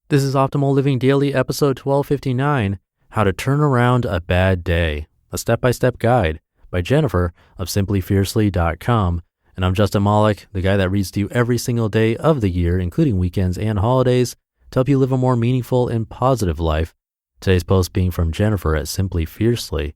This is Optimal Living Daily, episode 1259, How to Turn Around a Bad Day, a step-by-step guide by Jennifer of simplyfiercely.com. And I'm Justin Malik, the guy that reads to you every single day of the year, including weekends and holidays, to help you live a more meaningful and positive life. Today's post being from Jennifer at Simply Fiercely.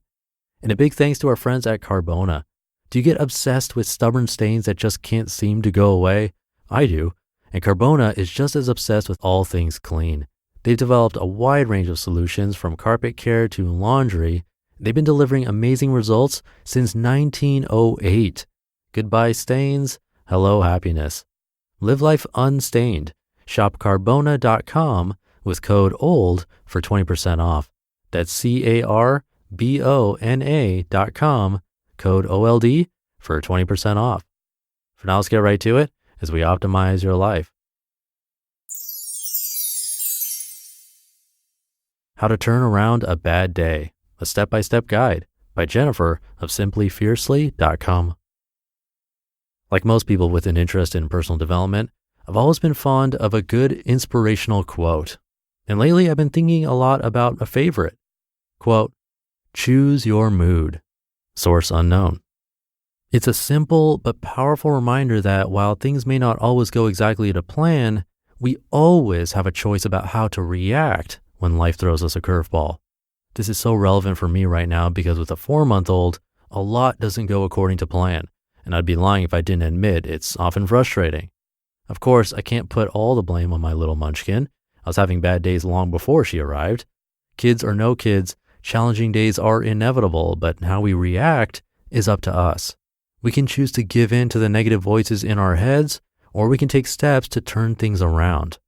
And a big thanks to our friends at Carbona. Do you get obsessed with stubborn stains that just can't seem to go away? I do. And Carbona is just as obsessed with all things clean. They've developed a wide range of solutions from carpet care to laundry. They've been delivering amazing results since 1908. Goodbye stains, hello happiness. Live life unstained. Shop carbona.com with code OLD for 20% off. That's carbona.com, code OLD for 20% off. For now, let's get right to it as we optimize your life. How to Turn Around a Bad Day, a step-by-step guide by Jennifer of simplyfiercely.com. Like most people with an interest in personal development, I've always been fond of a good inspirational quote. And lately I've been thinking a lot about a favorite. Quote, "Choose your mood." Source unknown. It's a simple but powerful reminder that while things may not always go exactly to plan, we always have a choice about how to react when life throws us a curveball. This is so relevant for me right now because with a 4-month-old, a lot doesn't go according to plan, and I'd be lying if I didn't admit it's often frustrating. Of course, I can't put all the blame on my little munchkin. I was having bad days long before she arrived. Kids or no kids, challenging days are inevitable, but how we react is up to us. We can choose to give in to the negative voices in our heads, or we can take steps to turn things around.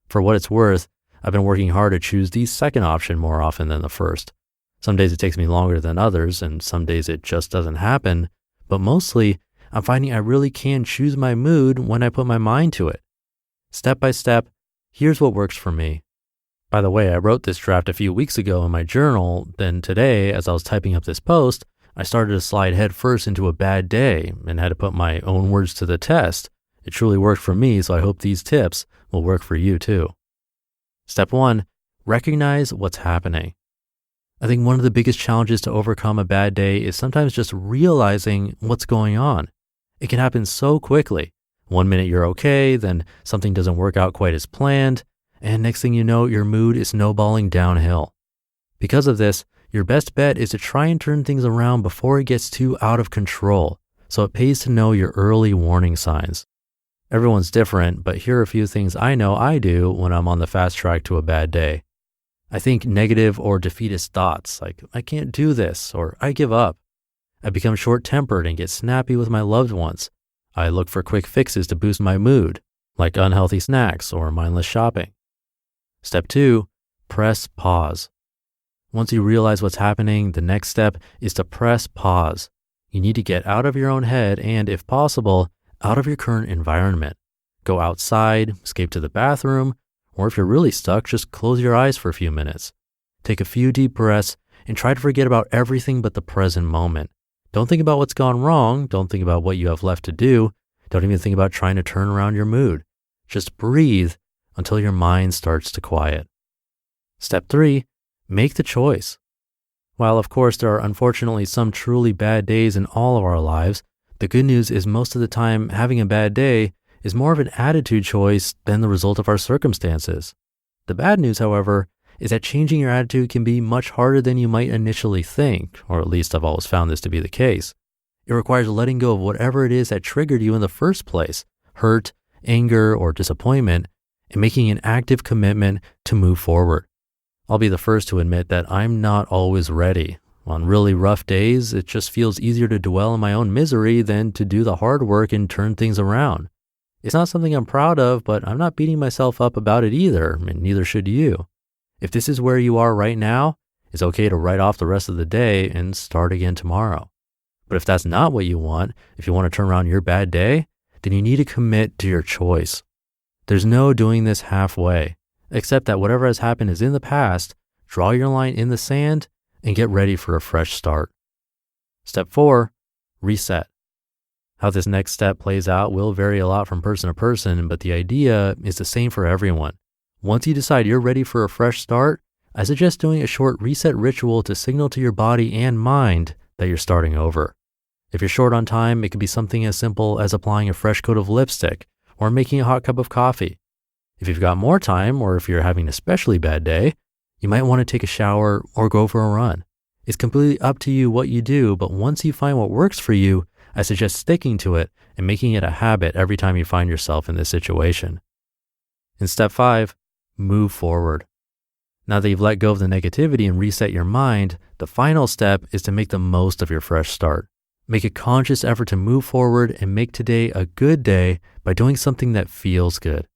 For what it's worth, I've been working hard to choose the second option more often than the first. Some days it takes me longer than others, and some days it just doesn't happen, but mostly I'm finding I really can choose my mood when I put my mind to it. Step by step, here's what works for me. By the way, I wrote this draft a few weeks ago in my journal, then today, as I was typing up this post, I started to slide headfirst into a bad day and had to put my own words to the test. It truly worked for me, so I hope these tips will work for you too. Step 1, recognize what's happening. I think one of the biggest challenges to overcome a bad day is sometimes just realizing what's going on. It can happen so quickly. 1 minute you're okay, then something doesn't work out quite as planned, and next thing you know, your mood is snowballing downhill. Because of this, your best bet is to try and turn things around before it gets too out of control, so it pays to know your early warning signs. Everyone's different, but here are a few things I know I do when I'm on the fast track to a bad day. I think negative or defeatist thoughts like, I can't do this, or I give up. I become short-tempered and get snappy with my loved ones. I look for quick fixes to boost my mood, like unhealthy snacks or mindless shopping. Step 2, press pause. Once you realize what's happening, the next step is to press pause. You need to get out of your own head and, if possible, out of your current environment. Go outside, escape to the bathroom, or if you're really stuck, just close your eyes for a few minutes. Take a few deep breaths and try to forget about everything but the present moment. Don't think about what's gone wrong. Don't think about what you have left to do. Don't even think about trying to turn around your mood. Just breathe until your mind starts to quiet. Step 3, make the choice. While of course there are unfortunately some truly bad days in all of our lives, the good news is most of the time having a bad day is more of an attitude choice than the result of our circumstances. The bad news, however, is that changing your attitude can be much harder than you might initially think, or at least I've always found this to be the case. It requires letting go of whatever it is that triggered you in the first place, hurt, anger, or disappointment, and making an active commitment to move forward. I'll be the first to admit that I'm not always ready. On really rough days, it just feels easier to dwell in my own misery than to do the hard work and turn things around. It's not something I'm proud of, but I'm not beating myself up about it either, and neither should you. If this is where you are right now, it's okay to write off the rest of the day and start again tomorrow. But if that's not what you want, if you want to turn around your bad day, then you need to commit to your choice. There's no doing this halfway, except that whatever has happened is in the past. Draw your line in the sand and get ready for a fresh start. Step 4, reset. How this next step plays out will vary a lot from person to person, but the idea is the same for everyone. Once you decide you're ready for a fresh start, I suggest doing a short reset ritual to signal to your body and mind that you're starting over. If you're short on time, it could be something as simple as applying a fresh coat of lipstick or making a hot cup of coffee. If you've got more time, or if you're having an especially bad day, you might want to take a shower or go for a run. It's completely up to you what you do, but once you find what works for you, I suggest sticking to it and making it a habit every time you find yourself in this situation. In step 5, move forward. Now that you've let go of the negativity and reset your mind, the final step is to make the most of your fresh start. Make a conscious effort to move forward and make today a good day by doing something that feels good.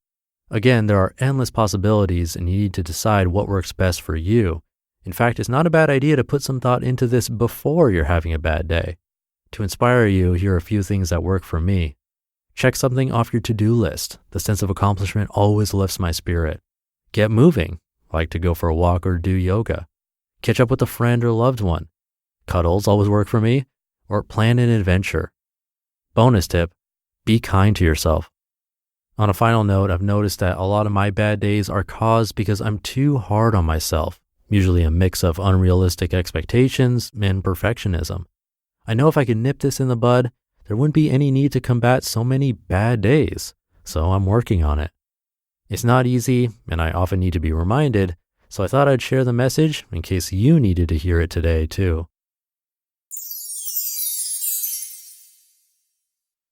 Again, there are endless possibilities and you need to decide what works best for you. In fact, it's not a bad idea to put some thought into this before you're having a bad day. To inspire you, here are a few things that work for me. Check something off your to-do list. The sense of accomplishment always lifts my spirit. Get moving, like to go for a walk or do yoga. Catch up with a friend or loved one. Cuddles always work for me. Or plan an adventure. Bonus tip, be kind to yourself. On a final note, I've noticed that a lot of my bad days are caused because I'm too hard on myself, usually a mix of unrealistic expectations and perfectionism. I know if I could nip this in the bud, there wouldn't be any need to combat so many bad days, so I'm working on it. It's not easy, and I often need to be reminded, so I thought I'd share the message in case you needed to hear it today too.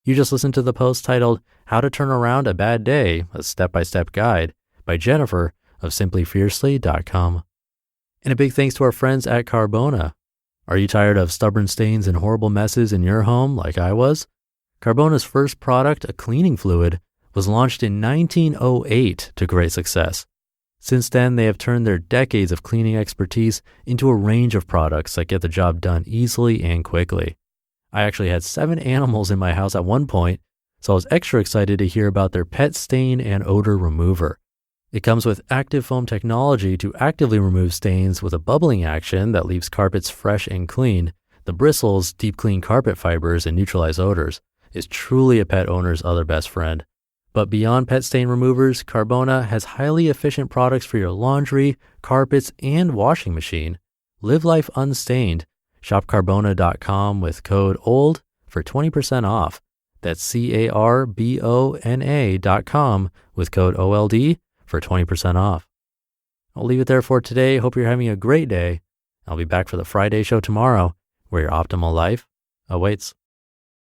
You just listened to the post titled, How to Turn Around a Bad Day, a Step-by-Step Guide by Jennifer of simplyfiercely.com. And a big thanks to our friends at Carbona. Are you tired of stubborn stains and horrible messes in your home like I was? Carbona's first product, a cleaning fluid, was launched in 1908 to great success. Since then, they have turned their decades of cleaning expertise into a range of products that get the job done easily and quickly. I actually had 7 animals in my house at one point, so I was extra excited to hear about their pet stain and odor remover. It comes with active foam technology to actively remove stains with a bubbling action that leaves carpets fresh and clean. The bristles deep clean carpet fibers and neutralize odors. Is truly a pet owner's other best friend. But beyond pet stain removers, Carbona has highly efficient products for your laundry, carpets, and washing machine. Live life unstained. Shop Carbona.com with code OLD for 20% off. That's Carbona.com with code OLD for 20% off. I'll leave it there for today. Hope you're having a great day. I'll be back for the Friday show tomorrow, where your optimal life awaits.